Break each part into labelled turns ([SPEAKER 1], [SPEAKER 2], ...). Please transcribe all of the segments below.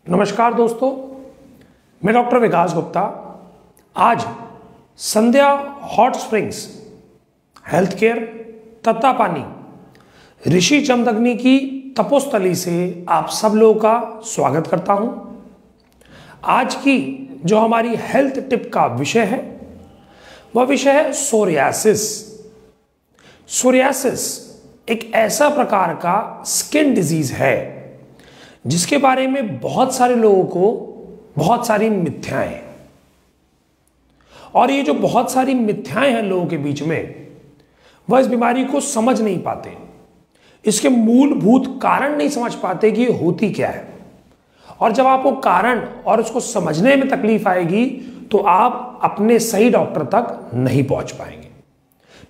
[SPEAKER 1] नमस्कार दोस्तों, मैं डॉक्टर विकास गुप्ता। आज संध्या hot springs health care Tattapani Rishi Jamadagni की तपोस्थली से आप सब लोगों का स्वागत करता हूं। आज की जो हमारी हेल्थ टिप का विषय है वह विषय है सोरियासिस। सोरियासिस एक ऐसा प्रकार का स्किन डिजीज है जिसके बारे में बहुत सारे लोगों को बहुत सारी मिथ्याएं हैं, और ये जो बहुत सारी मिथ्याएं हैं लोगों के बीच में, वह इस बीमारी को समझ नहीं पाते, इसके मूलभूत कारण नहीं समझ पाते कि ये होती क्या है। और जब आपको कारण और उसको समझने में तकलीफ आएगी तो आप अपने सही डॉक्टर तक नहीं पहुंच पाएंगे।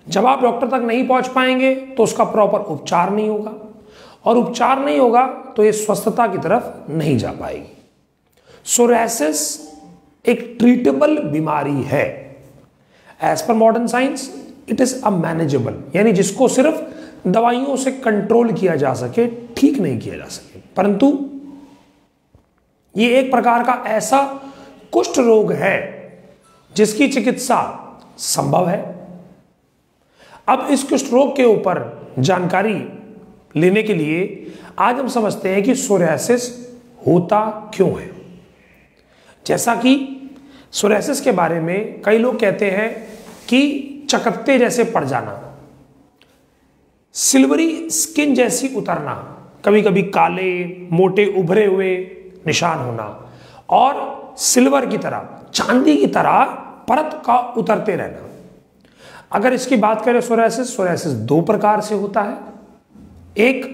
[SPEAKER 1] जब आप डॉक्टर तक नहीं पहुंच पाएंगे तो उसका प्रॉपर उपचार नहीं होगा, और उपचार नहीं होगा तो ये स्वस्थता की तरफ नहीं जा पाएगी। सोरियासिस एक ट्रीटेबल बीमारी है। As per modern science it is a manageable, यानी जिसको सिर्फ दवाइयों से कंट्रोल किया जा सके, ठीक नहीं किया जा सके। परंतु ये एक प्रकार का ऐसा कुष्ठ रोग है जिसकी चिकित्सा संभव है। अब इस कुष्ठ रोग के ऊपर जानकारी लेने के लिए आज हम समझते हैं कि सोरियासिस होता क्यों है। जैसा कि सोरियासिस के बारे में कई लोग कहते हैं कि चकत्ते जैसे पड़ जाना, सिल्वरी स्किन जैसी उतरना, कभी कभी काले मोटे उभरे हुए निशान होना, और सिल्वर की तरह, चांदी की तरह परत का उतरते रहना। अगर इसकी बात करें सोरियासिस दो प्रकार से होता है। एक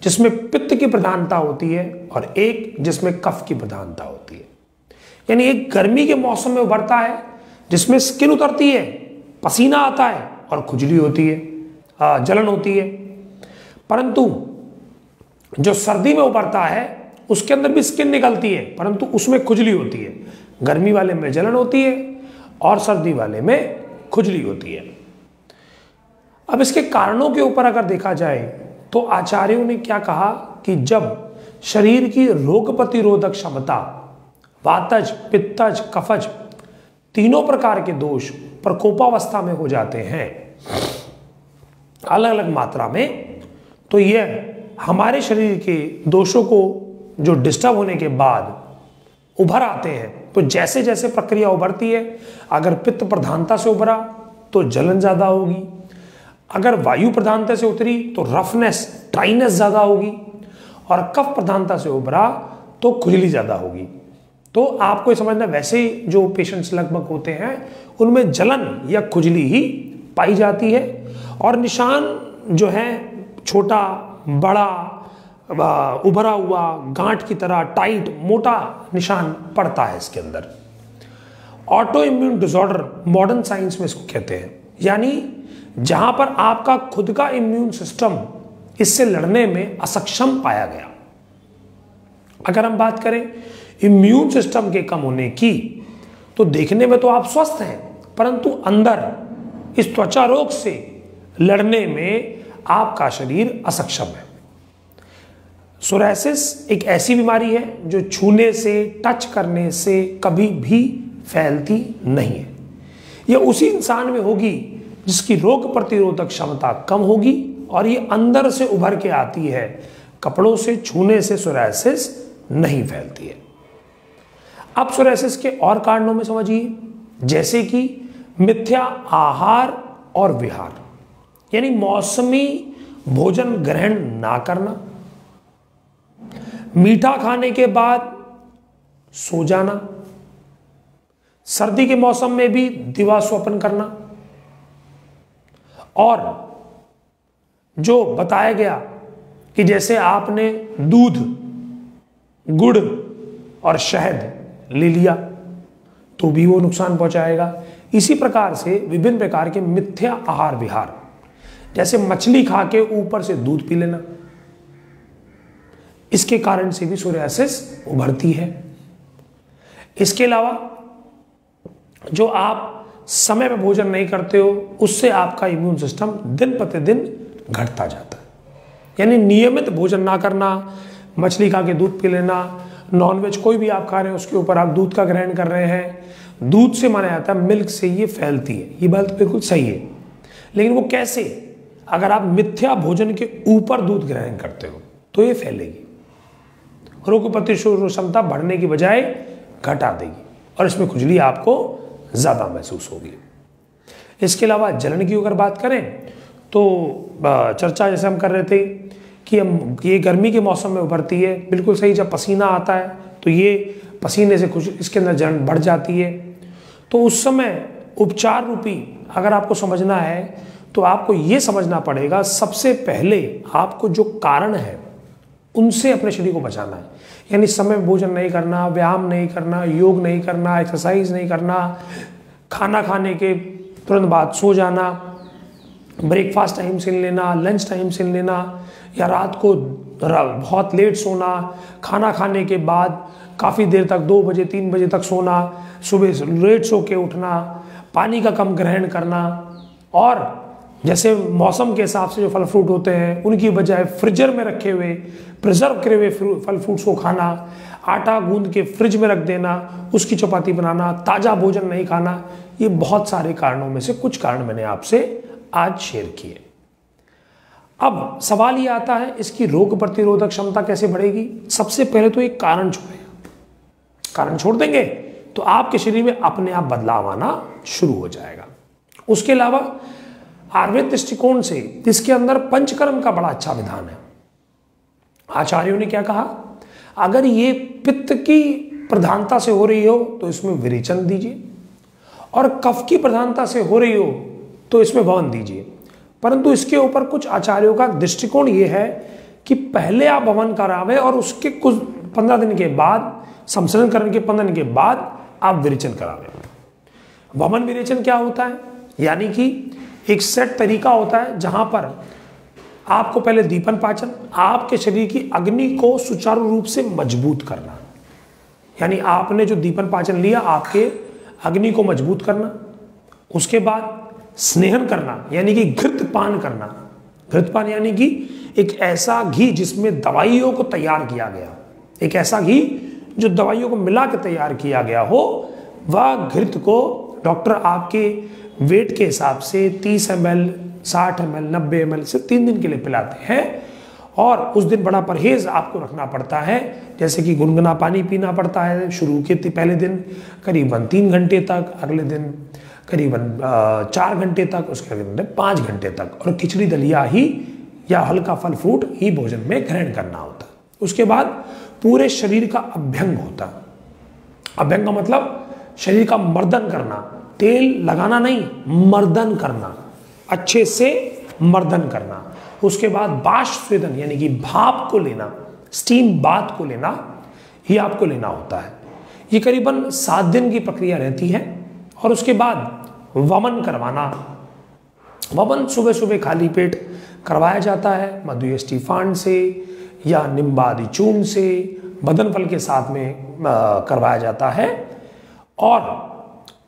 [SPEAKER 1] जिसमें पित्त की प्रधानता होती है और एक जिसमें कफ की प्रधानता होती है। यानी एक गर्मी के मौसम में उभरता है जिसमें स्किन उतरती है, पसीना आता है और खुजली होती है, जलन होती है। परंतु जो सर्दी में उभरता है उसके अंदर भी स्किन निकलती है परंतु उसमें खुजली होती है। गर्मी वाले में जलन होती है और सर्दी वाले में खुजली होती है। अब इसके कारणों के ऊपर अगर देखा जाए तो आचार्यों ने क्या कहा कि जब शरीर की रोग प्रतिरोधक क्षमता, वातज, पित्तज, कफज, तीनों प्रकार के दोष प्रकोपावस्था में हो जाते हैं अलग अलग मात्रा में, तो यह हमारे शरीर के दोषों को जो डिस्टर्ब होने के बाद उभर आते हैं। तो जैसे जैसे प्रक्रिया उभरती है, अगर पित्त प्रधानता से उभरा तो जलन ज्यादा होगी, अगर वायु प्रधानता से उतरी तो रफनेस, ड्राइनेस ज्यादा होगी, और कफ प्रधानता से उभरा तो खुजली ज्यादा होगी। तो आपको ये समझना, वैसे जो पेशेंट्स लगभग होते हैं उनमें जलन या खुजली ही पाई जाती है, और निशान जो है छोटा बड़ा उभरा हुआ गांठ की तरह टाइट मोटा निशान पड़ता है इसके अंदर। Auto immune disorder modern science में इसको कहते हैं, यानी जहां पर आपका खुद का इम्यून सिस्टम इससे लड़ने में असक्षम पाया गया। अगर हम बात करें इम्यून सिस्टम के कम होने की, तो देखने में तो आप स्वस्थ हैं परंतु अंदर इस त्वचा रोग से लड़ने में आपका शरीर असक्षम है। सोरियासिस एक ऐसी बीमारी है जो छूने से, टच करने से कभी भी फैलती नहीं है। यह उसी इंसान में होगी जिसकी रोग प्रतिरोधक क्षमता कम होगी, और ये अंदर से उभर के आती है। कपड़ों से छूने से सोरियासिस नहीं फैलती है। अब सोरियासिस के और कारणों में समझिए, जैसे कि मिथ्या आहार और विहार, यानी मौसमी भोजन ग्रहण ना करना, मीठा खाने के बाद सो जाना, सर्दी के मौसम में भी दिवा स्वप्न करना, और जो बताया गया कि जैसे आपने दूध, गुड़ और शहद ले लिया तो भी वो नुकसान पहुंचाएगा। इसी प्रकार से विभिन्न प्रकार के मिथ्या आहार विहार, जैसे मछली खा के ऊपर से दूध पी लेना, इसके कारण से भी सोरियासिस उभरती है। इसके अलावा जो आप समय पर भोजन नहीं करते हो, उससे आपका इम्यून सिस्टम दिन प्रतिदिन घटता जाता है। यानी नियमित भोजन ना करना, मछली खा के दूध पी लेना, नॉनवेज कोई भी आप खा रहे हैं उसके ऊपर आप दूध का ग्रहण कर रहे हैं। दूध से माना जाता है मिल्क से ये फैलती है, ये बात बिल्कुल सही है। लेकिन वो कैसे? अगर आप मिथ्या भोजन के ऊपर दूध ग्रहण करते हो तो ये फैलेगी, रोग प्रतिरोधक क्षमता बढ़ने की बजाय घटा देगी और इसमें खुजली आपको ज़्यादा महसूस होगी। इसके अलावा जलन की अगर बात करें तो चर्चा जैसे हम कर रहे थे कि हम ये गर्मी के मौसम में उभरती है, बिल्कुल सही। जब पसीना आता है तो ये पसीने से कुछ इसके अंदर जलन बढ़ जाती है। तो उस समय उपचार रूपी अगर आपको समझना है तो आपको ये समझना पड़ेगा, सबसे पहले आपको जो कारण है उनसे अपने शरीर को बचाना है। यानी समय में भोजन नहीं करना, व्यायाम नहीं करना, योग नहीं करना, एक्सरसाइज नहीं करना, खाना खाने के तुरंत बाद सो जाना, ब्रेकफास्ट टाइम से लेना, लंच टाइम से लेना, या रात को बहुत लेट सोना, खाना खाने के बाद काफ़ी देर तक 2 बजे 3 बजे तक सोना, सुबह लेट सो के उठना, पानी का कम ग्रहण करना, और जैसे मौसम के हिसाब से जो फल फ्रूट होते हैं उनकी बजाय फ्रीजर में रखे हुए प्रिजर्व करे हुए फल फ्रूट्स को खाना, आटा गूंद के फ्रिज में रख देना, उसकी चपाती बनाना, ताज़ा भोजन नहीं खाना, ये बहुत सारे कारणों में से कुछ कारण मैंने आपसे आज शेयर किए। अब सवाल ये आता है इसकी रोग प्रतिरोधक क्षमता कैसे बढ़ेगी? सबसे पहले तो एक कारण छोड़ें, कारण छोड़ देंगे तो आपके शरीर में अपने आप बदलाव आना शुरू हो जाएगा। उसके अलावा आयुर्वेद दृष्टिकोण से इसके अंदर पंचकर्म का बड़ा अच्छा विधान है। आचार्यों ने क्या कहा, अगर ये पित्त की प्रधानता से हो रही हो तो इसमें विरेचन दीजिए, और कफ की प्रधानता से हो रही हो तो इसमें वमन दीजिए। परंतु इसके ऊपर कुछ आचार्यों का दृष्टिकोण ये है कि पहले आप वमन करावें और उसके कुछ 15 दिन के बाद, संसर्जन करने के 15 दिन के बाद आप विरेचन करावें। वमन विरेचन क्या होता है? यानी कि एक सेट तरीका होता है जहां पर आपको पहले दीपन पाचन, आपके शरीर की अग्नि को सुचारू रूप से मजबूत करना। यानी आपने जो दीपन पाचन लिया, आपके अग्नि को मजबूत करना। उसके बाद स्नेहन करना, यानी कि घृतपान करना। घृतपान यानी कि एक ऐसा घी जिसमें दवाइयों को तैयार किया गया, एक ऐसा घी जो दवाइयों को मिला के तैयार किया गया हो, वह घृत को डॉक्टर आपके वेट के हिसाब से 30 ml, 60 ml, 90 ml से 3 दिन के लिए पिलाते हैं। और उस दिन बड़ा परहेज आपको रखना पड़ता है, जैसे कि गुनगुना पानी पीना पड़ता है। शुरू के पहले दिन करीबन 3 घंटे तक, अगले दिन करीबन 4 घंटे तक, उसके अगले दिन 5 घंटे तक, और खिचड़ी दलिया ही या हल्का फल फ्रूट ही भोजन में ग्रहण करना होता है। उसके बाद पूरे शरीर का अभ्यंग होता है। अभ्यंग का मतलब शरीर का मर्दन करना, तेल लगाना नहीं, मर्दन करना, अच्छे से मर्दन करना। उसके बाद बाष्प स्वेदन यानी कि भाप को लेना, स्टीम बाथ को लेना, ये आपको लेना होता है। ये करीबन 7 दिन की प्रक्रिया रहती है। और उसके बाद वमन करवाना। वमन सुबह सुबह खाली पेट करवाया जाता है, मधुयष्टि फांड से या निम्बादि चूर्ण से, बदन फल के साथ में करवाया जाता है। और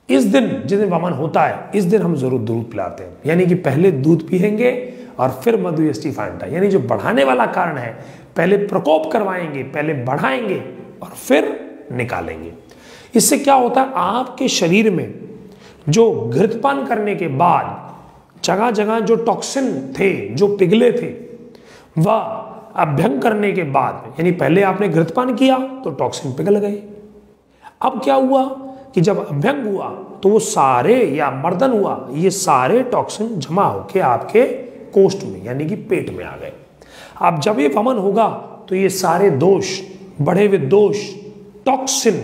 [SPEAKER 1] इस दिन जिस दिन वमन होता है, इस दिन हम जरूर दूध पिलाते हैं। यानी कि पहले दूध पिएंगे और फिर मधुयष्टि फांडा, यानी जो बढ़ाने वाला कारण है, पहले प्रकोप करवाएंगे, पहले बढ़ाएंगे और फिर निकालेंगे। इससे क्या होता है, आपके शरीर में जो घृतपान करने के बाद जगह जगह जो टॉक्सिन थे, जो पिघले थे, वह अभ्यंग करने के बाद, यानी पहले आपने घृतपान किया तो टॉक्सिन पिघल गए। अब क्या हुआ कि जब अभ्यंग हुआ तो वो सारे, या मर्दन हुआ, ये सारे टॉक्सिन जमा होके आपके कोष्ठ में यानी कि पेट में आ गए। अब जब ये वमन होगा तो ये सारे दोष, बढ़े हुए दोष, टॉक्सिन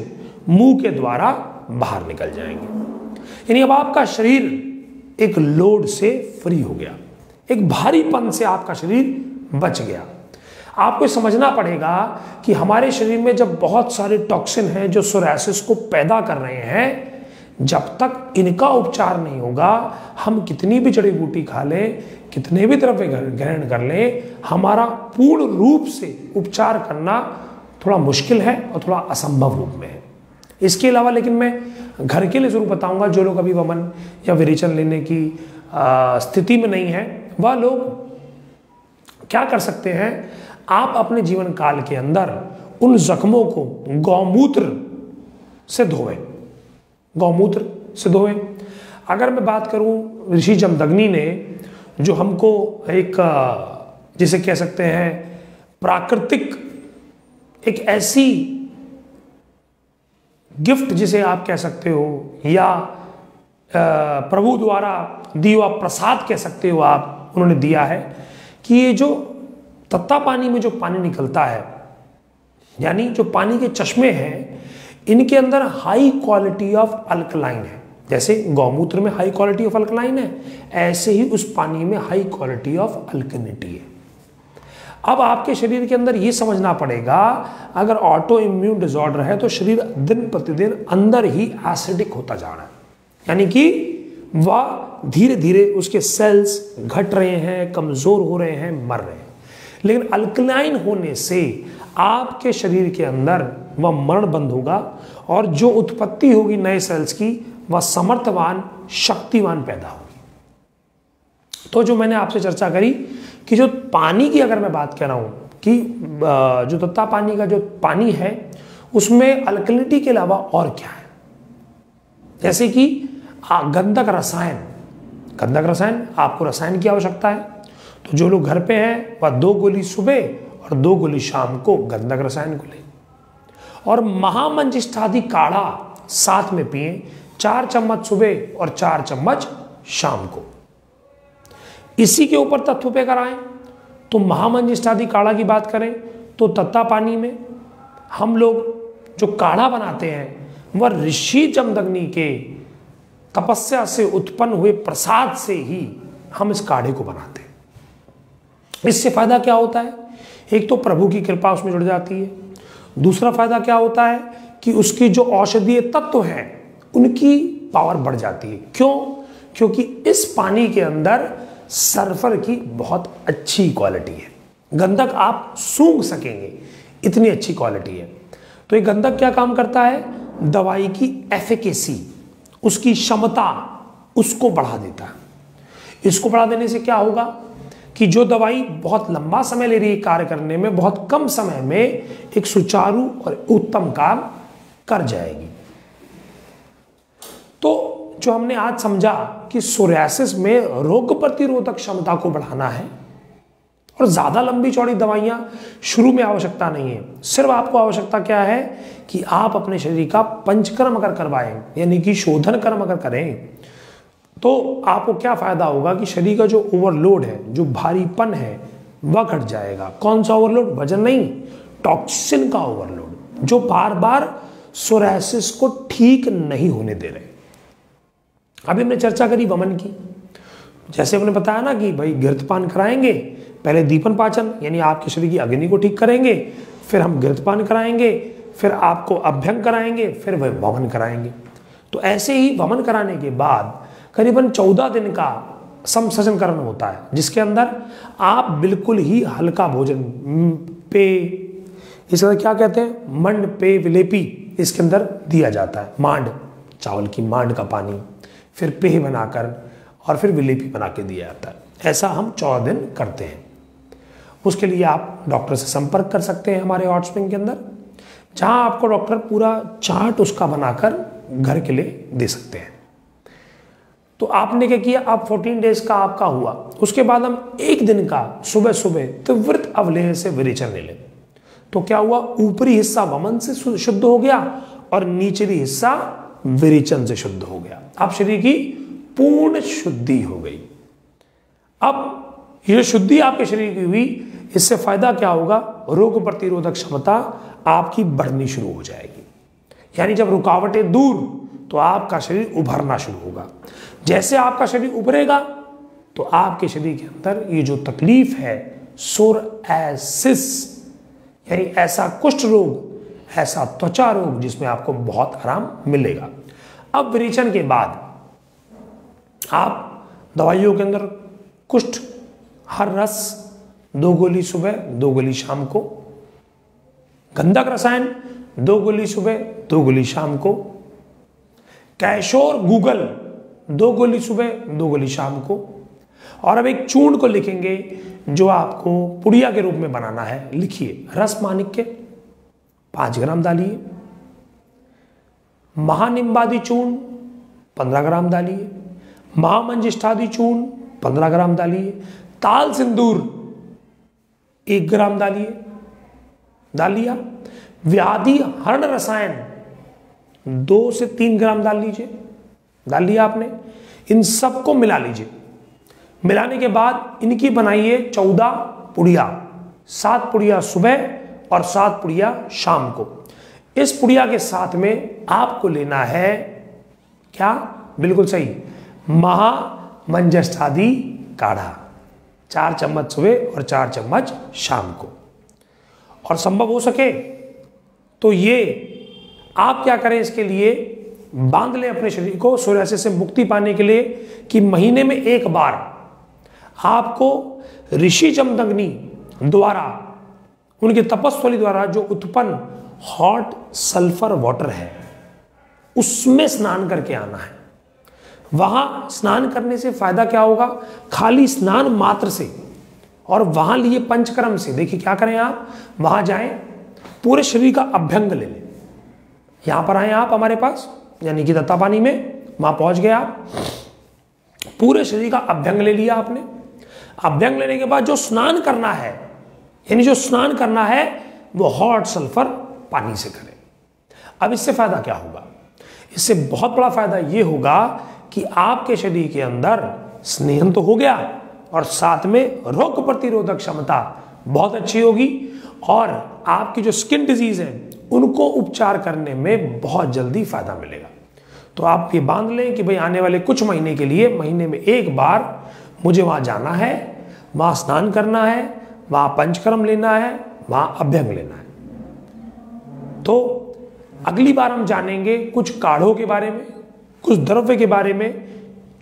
[SPEAKER 1] मुंह के द्वारा बाहर निकल जाएंगे। यानी अब आपका शरीर एक लोड से फ्री हो गया, एक भारीपन से आपका शरीर बच गया। आपको समझना पड़ेगा कि हमारे शरीर में जब बहुत सारे टॉक्सिन हैं जो सोरायसिस को पैदा कर रहे हैं, जब तक इनका उपचार नहीं होगा, हम कितनी भी जड़ी बूटी खा लें, कितने भी द्रव्य ग्रहण कर लें, हमारा पूर्ण रूप से उपचार करना थोड़ा मुश्किल है और थोड़ा असंभव रूप में है। इसके अलावा लेकिन मैं घर के लिए जरूर बताऊंगा, जो लोग अभी वमन या विरेचन लेने की स्थिति में नहीं है, वह लोग क्या कर सकते हैं, आप अपने जीवन काल के अंदर उन जख्मों को गौमूत्र से धोएं, गौमूत्र से धोएं। अगर मैं बात करूं ऋषि जमदग्नि ने जो हमको एक जिसे कह सकते हैं प्राकृतिक एक ऐसी गिफ्ट जिसे आप कह सकते हो या प्रभु द्वारा दिया हुआ प्रसाद कह सकते हो आप, उन्होंने दिया है कि ये जो तत्ता पानी में जो पानी निकलता है, यानी जो पानी के चश्मे हैं, इनके अंदर हाई क्वालिटी ऑफ अल्कलाइन है। जैसे गौमूत्र में हाई क्वालिटी ऑफ अल्कलाइन है, ऐसे ही उस पानी में हाई क्वालिटी ऑफ अल्कलिनिटी है। अब आपके शरीर के अंदर ये समझना पड़ेगा, अगर ऑटो इम्यून डिसऑर्डर है तो शरीर दिन प्रतिदिन अंदर ही एसिडिक होता जा रहा है, यानी कि वह धीरे धीरे उसके सेल्स घट रहे हैं, कमजोर हो रहे हैं, मर रहे हैं। लेकिन अल्कलाइन होने से आपके शरीर के अंदर वह मरण बंद होगा और जो उत्पत्ति होगी नए सेल्स की, वह समर्थवान शक्तिवान पैदा होगी। तो जो मैंने आपसे चर्चा करी कि जो पानी की अगर मैं बात कर रहा हूं कि जो तत्ता पानी का जो पानी है उसमें अल्कलिनिटी के अलावा और क्या है, जैसे कि गंधक रसायन। गंधक रसायन, आपको रसायन की आवश्यकता है, तो जो लोग घर पे हैं वह 2 गोली सुबह और 2 गोली शाम को गंधक रसायन को लें। और महामंजिष्ठादि काढ़ा साथ में पिए, 4 चम्मच सुबह और 4 चम्मच शाम को। इसी के ऊपर तत्व पे कराएं तो महामंजिष्ठादि काढ़ा की बात करें तो तत्ता पानी में हम लोग जो काढ़ा बनाते हैं वह ऋषि जमदग्नि के तपस्या से उत्पन्न हुए प्रसाद से ही हम इस काढ़े को बनाते हैं। इससे फायदा क्या होता है, एक तो प्रभु की कृपा उसमें जुड़ जाती है, दूसरा फायदा क्या होता है कि उसकी जो औषधीय तत्व हैं उनकी पावर बढ़ जाती है। क्यों? क्योंकि इस पानी के अंदर सल्फर की बहुत अच्छी क्वालिटी है, गंधक आप सूंघ सकेंगे, इतनी अच्छी क्वालिटी है। तो ये गंधक क्या काम करता है, दवाई की एफिकेसी, उसकी क्षमता, उसको बढ़ा देता है। इसको बढ़ा देने से क्या होगा कि जो दवाई बहुत लंबा समय ले रही है कार्य करने में, बहुत कम समय में एक सुचारू और उत्तम काम कर जाएगी। तो जो हमने आज समझा कि सोरियासिस में रोग प्रतिरोधक क्षमता को बढ़ाना है और ज्यादा लंबी चौड़ी दवाइयां शुरू में आवश्यकता नहीं है, सिर्फ आपको आवश्यकता क्या है कि आप अपने शरीर का पंचकर्म अगर करवाएं, यानी कि शोधन कर्म अगर करें, तो आपको क्या फायदा होगा कि शरीर का जो ओवरलोड है, जो भारीपन है, वह घट जाएगा। कौन सा ओवरलोड? वजन नहीं, टॉक्सिन का ओवरलोड, जो बार बार सोरियासिस को ठीक नहीं होने दे रहे। अभी हमने चर्चा करी वमन की, जैसे हमने बताया ना कि भाई घृतपान कराएंगे, पहले दीपन पाचन यानी आपके शरीर की अग्नि को ठीक करेंगे, फिर हम घृतपान कराएंगे, फिर आपको अभ्यंग कराएंगे, फिर वह वमन कराएंगे। तो ऐसे ही वमन कराने के बाद करीबन 14 दिन का समसजनकरण होता है, जिसके अंदर आप बिल्कुल ही हल्का भोजन, पेय, इसका क्या कहते हैं, मंड पेय विलेपी, इसके अंदर दिया जाता है। मांड, चावल की मांड का पानी, फिर पेय बनाकर और फिर विलेपी बना के दिया जाता है। ऐसा हम 14 दिन करते हैं। उसके लिए आप डॉक्टर से संपर्क कर सकते हैं हमारे हॉट स्प्रिंग के अंदर, जहां आपको डॉक्टर पूरा चार्ट उसका बनाकर घर के लिए दे सकते हैं। तो आपने क्या किया, आप 14 डेज का आपका हुआ, उसके बाद हम 1 दिन का सुबह सुबह त्वरित अवलेह से विरेचन ले लें। तो क्या हुआ, ऊपरी हिस्सा वमन से शुद्ध हो गया और निचली हिस्सा विरेचन से शुद्ध हो गया। अब शरीर की पूर्ण शुद्धि हो गई। अब ये शुद्धि आपके शरीर की हुई, इससे फायदा क्या होगा, रोग प्रतिरोधक क्षमता आपकी बढ़नी शुरू हो जाएगी। यानी जब रुकावटें दूर, तो आपका शरीर उभरना शुरू होगा। जैसे आपका शरीर उभरेगा तो आपके शरीर के अंदर ये जो तकलीफ है सोरियासिस, यानी ऐसा कुष्ठ रोग, ऐसा त्वचा रोग, जिसमें आपको बहुत आराम मिलेगा। अब विरेचन के बाद आप दवाइयों के अंदर कुष्ठ हर रस 2 गोली सुबह 2 गोली शाम को, गंधक रसायन 2 गोली सुबह 2 गोली शाम को, कैशोर गूगल 2 गोली सुबह 2 गोली शाम को, और अब एक चूर्ण को लिखेंगे जो आपको पुड़िया के रूप में बनाना है। लिखिए, रस माणिक्य, 5 ग्राम डालिए। महानिम्बादि चूर्ण 15 ग्राम डालिए। महामंजिष्ठादि चूर्ण 15 ग्राम डालिए। ताल सिंदूर 1 ग्राम डालिए, डाल लिया। व्याधि हरण रसायन 2 से 3 ग्राम डाल लीजिए, डाल लिया आपने। इन सबको मिला लीजिए। मिलाने के बाद इनकी बनाइए 14 पुड़िया, 7 पुड़िया सुबह और 7 पुड़िया शाम को। इस पुड़िया के साथ में आपको लेना है क्या? बिल्कुल सही, महामंजिष्ठादि काढ़ा, 4 चम्मच सुबह और 4 चम्मच शाम को। और संभव हो सके तो ये आप क्या करें, इसके लिए बांध लें अपने शरीर को सोरियासिस से मुक्ति पाने के लिए कि महीने में 1 बार आपको ऋषि जमदग्नि द्वारा, उनके तपस्वली द्वारा जो उत्पन्न हॉट सल्फर वाटर है उसमें स्नान करके आना है। वहां स्नान करने से फायदा क्या होगा? खाली स्नान मात्र से और वहां लिए पंचकर्म से, देखिए क्या करें आप, वहां जाएं, पूरे शरीर का अभ्यंग ले लें। यहां पर आए आप हमारे पास, यानी कि दत्तापानी में, वहां पहुंच गए आप, पूरे शरीर का अभ्यंग ले लिया आपने। अभ्यंग लेने के बाद जो स्नान करना है, यानी जो स्नान करना है वो हॉट सल्फर पानी से करें। अब इससे फायदा क्या होगा? इससे बहुत बड़ा फायदा ये होगा कि आपके शरीर के अंदर स्नेहन तो हो गया और साथ में रोग प्रतिरोधक क्षमता बहुत अच्छी होगी और आपकी जो स्किन डिजीज है उनको उपचार करने में बहुत जल्दी फायदा मिलेगा। तो आप ये बांध लें कि भाई आने वाले कुछ महीने के लिए महीने में 1 बार मुझे वहां जाना है, वहां स्नान करना है, वहां पंचकर्म लेना है, वहां अभ्यंग लेना है। तो अगली बार हम जानेंगे कुछ काढ़ों के बारे में, कुछ द्रव्य के बारे में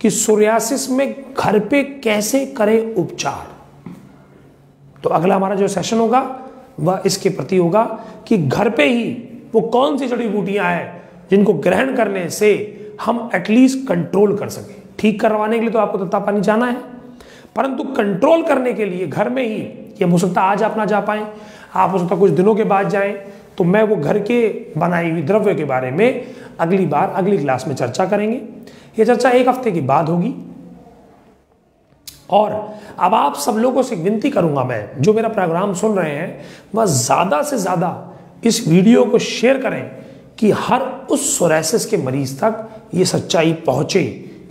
[SPEAKER 1] कि सोरियासिस में घर पे कैसे करें उपचार। तो अगला हमारा जो सेशन होगा वह इसके प्रति होगा कि घर पे ही वो कौन सी जड़ी बूटियां हैं जिनको ग्रहण करने से हम एटलीस्ट कंट्रोल कर सकें। ठीक करवाने के लिए तो आपको दत्तापानी जाना है, परंतु कंट्रोल करने के लिए घर में ही, ये हो सकता आज आप ना जा पाए, आप हो सकता कुछ दिनों के बाद जाएं, तो मैं वो घर के बनाई हुई द्रव्य के बारे में अगली बार अगली क्लास में चर्चा करेंगे। ये चर्चा 1 हफ्ते की बाद होगी। और अब आप सब लोगों से विनती करूंगा, मैं जो मेरा प्रोग्राम सुन रहे हैं वह ज्यादा से ज्यादा इस वीडियो को शेयर करें कि हर उस सोरियासिस के मरीज तक ये सच्चाई पहुंचे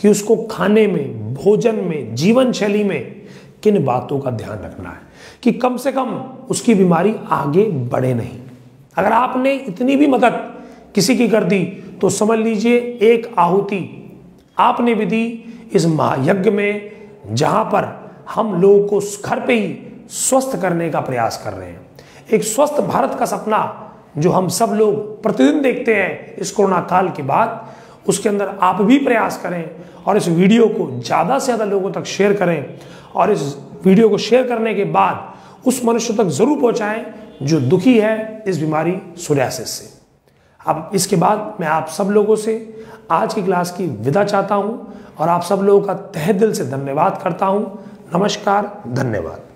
[SPEAKER 1] कि उसको खाने में, भोजन में, जीवन शैली में किन बातों का ध्यान रखना है कि कम से कम उसकी बीमारी आगे बढ़े नहीं। अगर आपने इतनी भी मदद किसी की कर दी तो समझ लीजिए एक आहुति आपने भी दी इस महायज्ञ में, जहां पर हम लोगों को घर पे ही स्वस्थ करने का प्रयास कर रहे हैं। एक स्वस्थ भारत का सपना जो हम सब लोग प्रतिदिन देखते हैं इस कोरोना काल के बाद, उसके अंदर आप भी प्रयास करें और इस वीडियो को ज़्यादा से ज़्यादा लोगों तक शेयर करें और इस वीडियो को शेयर करने के बाद उस मनुष्य तक जरूर पहुंचाएं जो दुखी है इस बीमारी सोरियासिस से। अब इसके बाद मैं आप सब लोगों से आज की क्लास की विदा चाहता हूं और आप सब लोगों का तहे दिल से धन्यवाद करता हूं। नमस्कार, धन्यवाद।